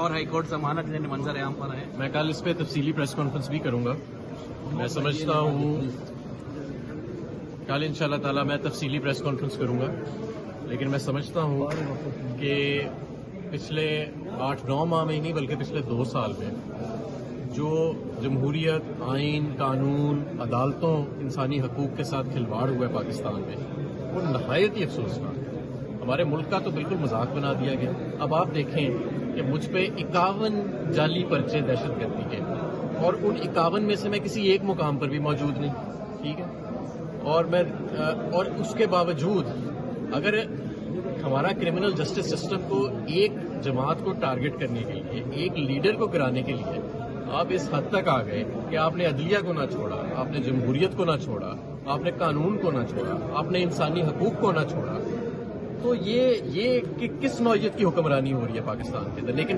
Lahore high court ضمانت لینے منظر عام پر ہے. میں کل اس پہ تفصیلی پریس کانفرنس بھی کروں گا. میں سمجھتا ہوں کل انشاءاللہ تعالی میں تفصیلی پریس کانفرنس کروں گا، لیکن میں سمجھتا ہوں کہ پچھلے 8-9 ماہ میں ہی نہیں بلکہ پچھلے 2 سال میں جو جمہوریت، آئین، قانون، عدالتوں، انسانی حقوق کے ساتھ کھلواڑ ہوا ہے پاکستان میں، وہ نہایت ہی افسوسناک ہے. ہمارے ملک کا تو بالکل مذاق بنا دیا گیا. اب آپ دیکھیں کہ مجھ پہ 51 جعلی پرچے دہشت گردی کے، اور ان 51 میں سے میں کسی ایک مقام پر بھی موجود نہیں. ٹھیک ہے، اور اس کے باوجود اگر ہمارا کرمنل جسٹس سسٹم کو ایک جماعت کو ٹارگٹ کرنے کے لیے، ایک لیڈر کو گرانے کے لیے آپ اس حد تک آ گئے کہ آپ نے عدلیہ کو نہ چھوڑا، آپ نے جمہوریت کو نہ چھوڑا، آپ نے قانون کو نہ چھوڑا، آپ نے انسانی حقوق کو نہ چھوڑا، تو یہ کس نوعیت کی حکمرانی ہو رہی ہے پاکستان کے اندر. لیکن